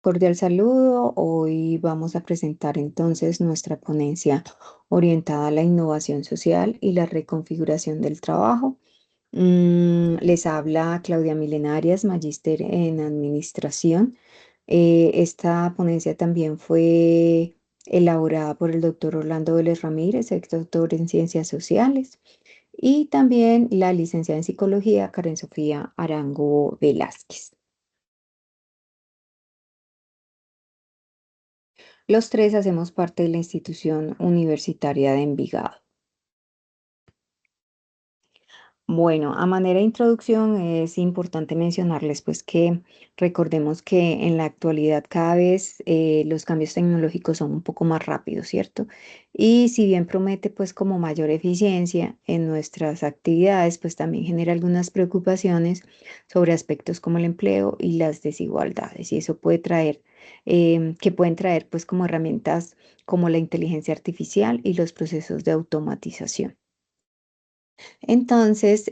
Cordial saludo. Hoy vamos a presentar entonces nuestra ponencia orientada a la innovación social y la reconfiguración del trabajo. Les habla Claudia Milenarias, magíster en administración. Esta ponencia también fue elaborada por el doctor Orlando Vélez Ramírez, ex doctor en ciencias sociales, y también la licenciada en psicología, Karen Sofía Arango Velázquez. Los tres hacemos parte de la institución universitaria de Envigado. Bueno, a manera de introducción es importante mencionarles pues que recordemos que en la actualidad cada vez los cambios tecnológicos son un poco más rápidos, ¿cierto? Y si bien promete pues como mayor eficiencia en nuestras actividades, pues también genera algunas preocupaciones sobre aspectos como el empleo y las desigualdades. Y eso puede traer, que pueden traer pues como herramientas como la inteligencia artificial y los procesos de automatización. Entonces,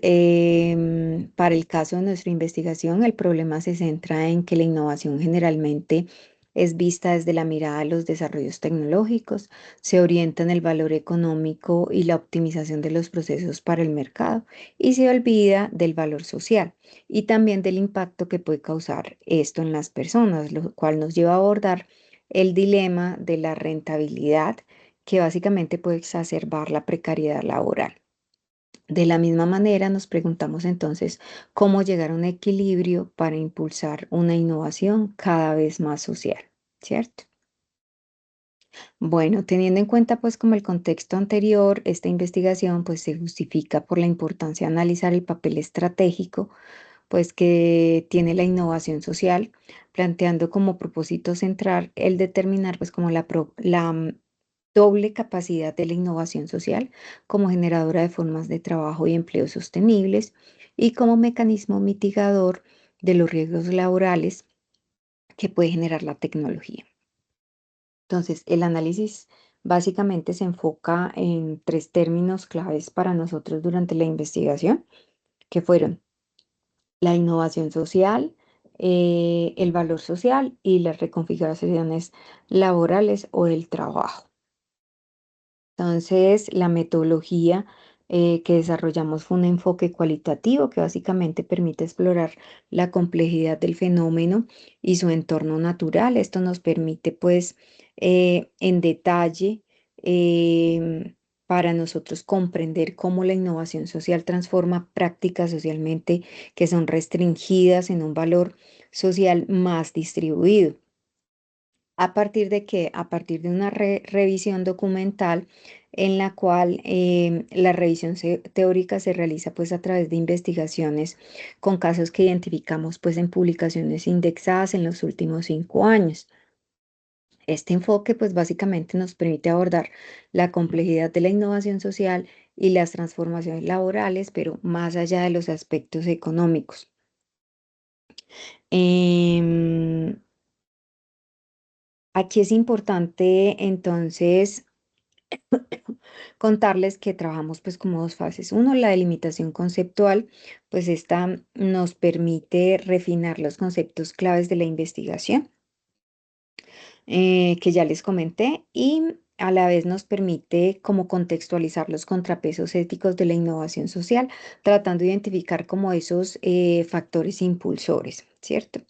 para el caso de nuestra investigación, el problema se centra en que la innovación generalmente es vista desde la mirada de los desarrollos tecnológicos, se orienta en el valor económico y la optimización de los procesos para el mercado y se olvida del valor social y también del impacto que puede causar esto en las personas, lo cual nos lleva a abordar el dilema de la rentabilidad que básicamente puede exacerbar la precariedad laboral. De la misma manera, nos preguntamos entonces cómo llegar a un equilibrio para impulsar una innovación cada vez más social, ¿cierto? Bueno, teniendo en cuenta pues como el contexto anterior, esta investigación pues se justifica por la importancia de analizar el papel estratégico pues que tiene la innovación social, planteando como propósito central el determinar pues como la doble capacidad de la innovación social como generadora de formas de trabajo y empleo sostenibles y como mecanismo mitigador de los riesgos laborales que puede generar la tecnología. Entonces, el análisis básicamente se enfoca en tres términos claves para nosotros durante la investigación, que fueron la innovación social, el valor social y las reconfiguraciones laborales o del trabajo. Entonces, la metodología que desarrollamos fue un enfoque cualitativo que básicamente permite explorar la complejidad del fenómeno y su entorno natural. Esto nos permite, pues, en detalle, para nosotros comprender cómo la innovación social transforma prácticas socialmente que son restringidas en un valor social más distribuido. ¿A partir de qué? A partir de una revisión documental en la cual la revisión teórica se realiza pues a través de investigaciones con casos que identificamos pues en publicaciones indexadas en los últimos 5 años. Este enfoque pues básicamente nos permite abordar la complejidad de la innovación social y las transformaciones laborales, pero más allá de los aspectos económicos. Em, Aquí es importante entonces contarles que trabajamos pues como dos fases. Uno, la delimitación conceptual, pues esta nos permite refinar los conceptos claves de la investigación, que ya les comenté, y a la vez nos permite como contextualizar los contrapesos éticos de la innovación social, tratando de identificar como esos factores impulsores, ¿cierto?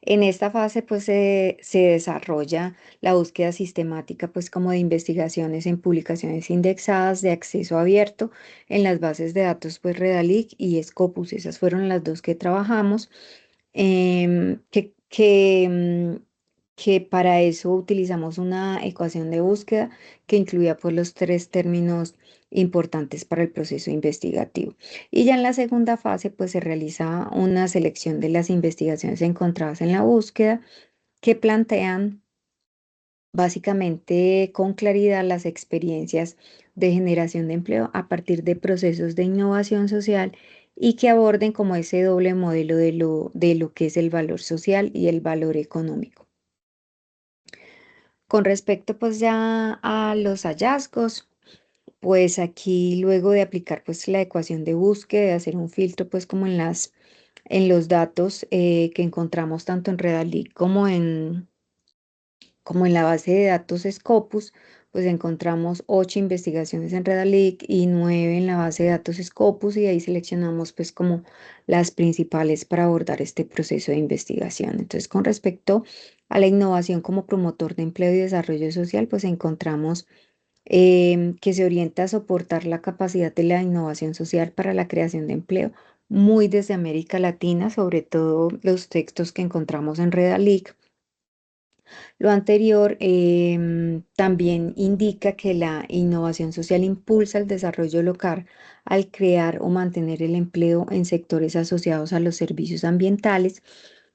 En esta fase, pues, se desarrolla la búsqueda sistemática, pues, como de investigaciones en publicaciones indexadas de acceso abierto en las bases de datos, pues, Redalic y Scopus. Esas fueron las dos que trabajamos, que para eso utilizamos una ecuación de búsqueda que incluía, pues, los tres términos importantes para el proceso investigativo. Y ya en la segunda fase, pues se realiza una selección de las investigaciones encontradas en la búsqueda que plantean básicamente con claridad las experiencias de generación de empleo a partir de procesos de innovación social y que aborden como ese doble modelo de lo que es el valor social y el valor económico. Con respecto pues ya a los hallazgos, pues aquí luego de aplicar pues la ecuación de búsqueda, de hacer un filtro pues como en las En los datos que encontramos tanto en Redalyc como en la base de datos Scopus, pues encontramos 8 investigaciones en Redalyc y 9 en la base de datos Scopus y ahí seleccionamos pues como las principales para abordar este proceso de investigación. Entonces, con respecto a la innovación como promotor de empleo y desarrollo social, pues encontramos que se orienta a soportar la capacidad de la innovación social para la creación de empleo, muy desde América Latina, sobre todo los textos que encontramos en Redalyc. Lo anterior también indica que la innovación social impulsa el desarrollo local al crear o mantener el empleo en sectores asociados a los servicios ambientales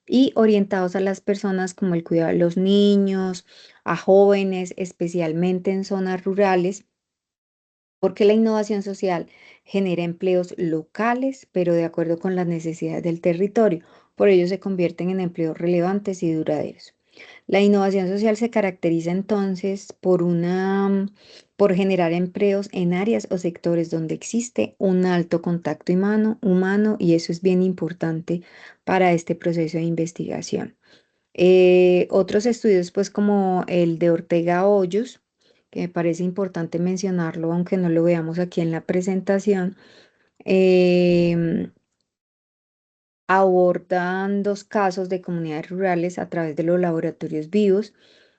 y orientados a las personas como el cuidado de los niños, a jóvenes, especialmente en zonas rurales, porque la innovación social genera empleos locales, pero de acuerdo con las necesidades del territorio. Por ello se convierten en empleos relevantes y duraderos. La innovación social se caracteriza entonces por generar empleos en áreas o sectores donde existe un alto contacto humano y eso es bien importante para este proceso de investigación. Otros estudios, pues como el de Ortega Hoyos, que me parece importante mencionarlo, aunque no lo veamos aquí en la presentación, em, abordan 2 casos de comunidades rurales a través de los laboratorios vivos,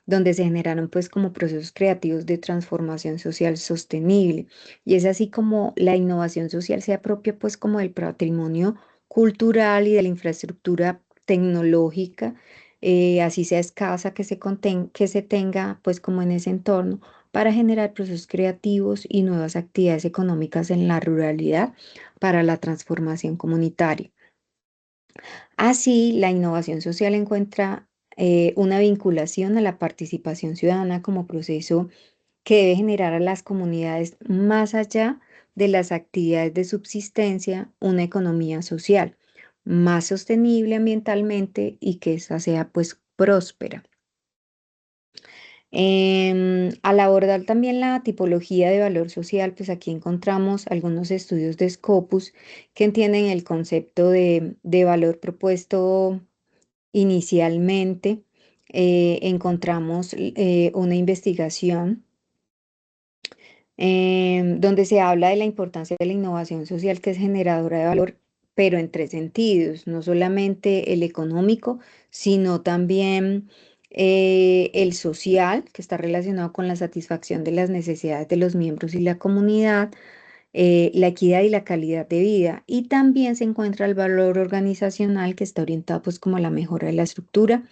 donde se generaron pues como procesos creativos de transformación social sostenible. Y es así como la innovación social se apropia pues como del patrimonio cultural y de la infraestructura tecnológica, así sea escasa que se tenga pues como en ese entorno para generar procesos creativos y nuevas actividades económicas en la ruralidad para la transformación comunitaria. Así, la innovación social encuentra una vinculación a la participación ciudadana como proceso que debe generar a las comunidades más allá de las actividades de subsistencia, una economía social más sostenible ambientalmente y que esa sea pues próspera. Al abordar también la tipología de valor social, pues aquí encontramos algunos estudios de Scopus que entienden el concepto de valor propuesto inicialmente. Encontramos una investigación donde se habla de la importancia de la innovación social que es generadora de valor, pero en 3 sentidos, no solamente el económico, sino también el social, que está relacionado con la satisfacción de las necesidades de los miembros y la comunidad, la equidad y la calidad de vida. Y también se encuentra el valor organizacional que está orientado pues como a la mejora de la estructura.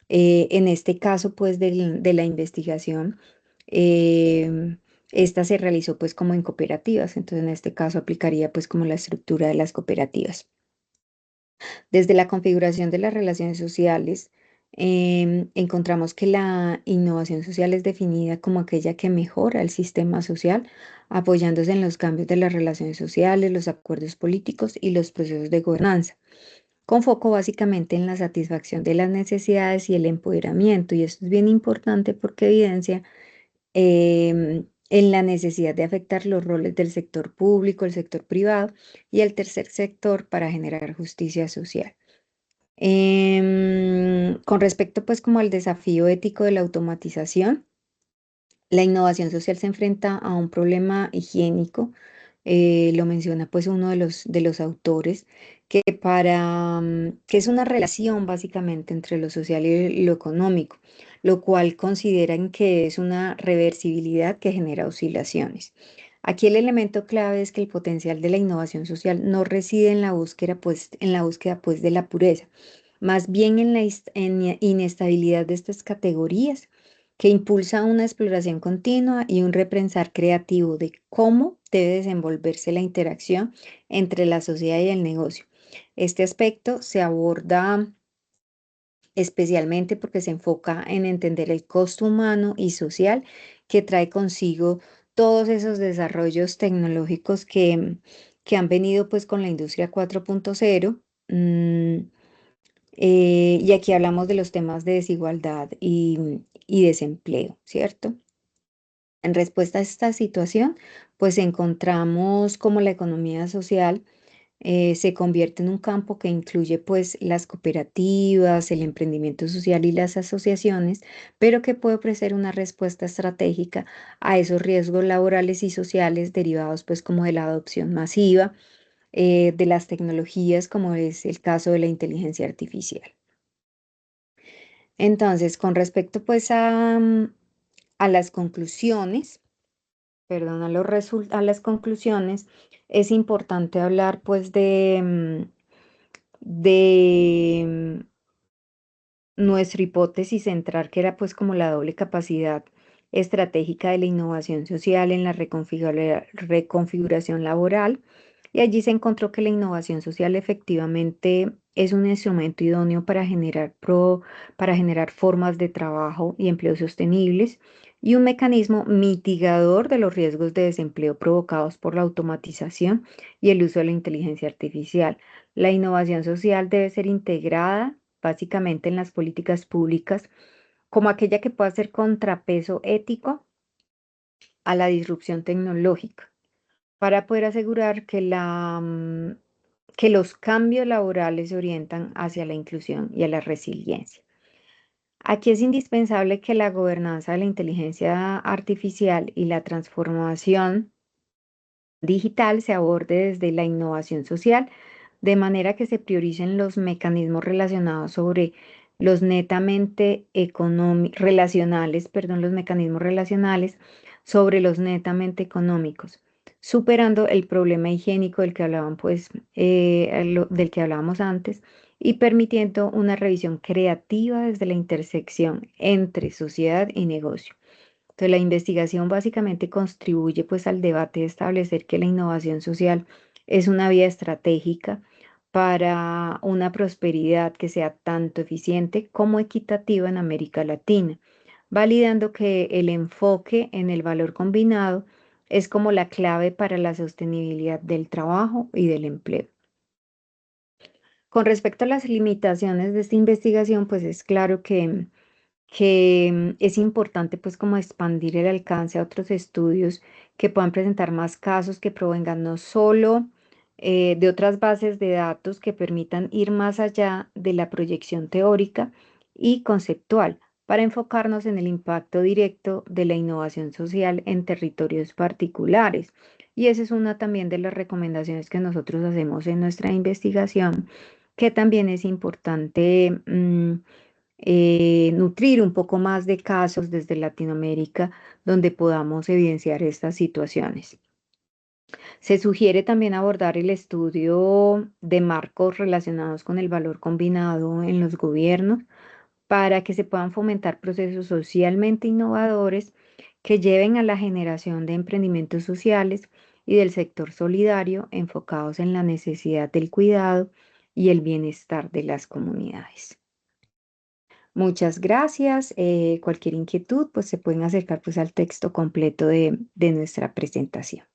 En este caso pues de la investigación, em, esta se realizó pues como en cooperativas, entonces en este caso aplicaría pues como la estructura de las cooperativas. Desde la configuración de las relaciones sociales, encontramos que la innovación social es definida como aquella que mejora el sistema social, apoyándose en los cambios de las relaciones sociales, los acuerdos políticos y los procesos de gobernanza, con foco básicamente en la satisfacción de las necesidades y el empoderamiento. Y esto es bien importante porque evidencia en la necesidad de afectar los roles del sector público, el sector privado y el tercer sector para generar justicia social. Con respecto pues como al desafío ético de la automatización, la innovación social se enfrenta a un problema higiénico, lo menciona pues uno de los autores, que es una relación básicamente entre lo social y lo económico, lo cual consideran que es una reversibilidad que genera oscilaciones. Aquí el elemento clave es que el potencial de la innovación social no reside en la búsqueda pues de la pureza, más bien en la inestabilidad de estas categorías que impulsa una exploración continua y un repensar creativo de cómo debe desenvolverse la interacción entre la sociedad y el negocio. Este aspecto se aborda especialmente porque se enfoca en entender el costo humano y social que trae consigo todos esos desarrollos tecnológicos que han venido pues con la industria 4.0. Y aquí hablamos de los temas de desigualdad y desempleo, ¿cierto? En respuesta a esta situación, pues encontramos como la economía social se convierte en un campo que incluye pues las cooperativas, el emprendimiento social y las asociaciones, pero que puede ofrecer una respuesta estratégica a esos riesgos laborales y sociales derivados pues como de la adopción masiva de las tecnologías, como es el caso de la inteligencia artificial. Entonces, con respecto pues a las conclusiones, perdón, a las conclusiones, es importante hablar pues de nuestra hipótesis central, que era pues como la doble capacidad estratégica de la innovación social en la reconfiguración laboral. Y allí se encontró que la innovación social efectivamente es un instrumento idóneo para generar formas de trabajo y empleo sostenibles y un mecanismo mitigador de los riesgos de desempleo provocados por la automatización y el uso de la inteligencia artificial. La innovación social debe ser integrada básicamente en las políticas públicas como aquella que pueda ser contrapeso ético a la disrupción tecnológica para poder asegurar que los cambios laborales se orientan hacia la inclusión y a la resiliencia. Aquí es indispensable que la gobernanza de la inteligencia artificial y la transformación digital se aborde desde la innovación social, de manera que se prioricen los mecanismos relacionados sobre los netamente relacionales, perdón, los mecanismos relacionales sobre los netamente económicos, superando el problema higiénico del que hablaban, pues, del que hablábamos antes, y permitiendo una revisión creativa desde la intersección entre sociedad y negocio. Entonces, la investigación básicamente contribuye pues al debate de establecer que la innovación social es una vía estratégica para una prosperidad que sea tanto eficiente como equitativa en América Latina, validando que el enfoque en el valor combinado es como la clave para la sostenibilidad del trabajo y del empleo. Con respecto a las limitaciones de esta investigación, pues es claro que es importante pues como expandir el alcance a otros estudios que puedan presentar más casos que provengan no solo de otras bases de datos que permitan ir más allá de la proyección teórica y conceptual para enfocarnos en el impacto directo de la innovación social en territorios particulares. Y esa es una también de las recomendaciones que nosotros hacemos en nuestra investigación, que también es importante nutrir un poco más de casos desde Latinoamérica donde podamos evidenciar estas situaciones. Se sugiere también abordar el estudio de marcos relacionados con el valor combinado en los gobiernos para que se puedan fomentar procesos socialmente innovadores que lleven a la generación de emprendimientos sociales y del sector solidario enfocados en la necesidad del cuidado y el bienestar de las comunidades. Muchas gracias. Cualquier inquietud, pues se pueden acercar pues al texto completo de nuestra presentación.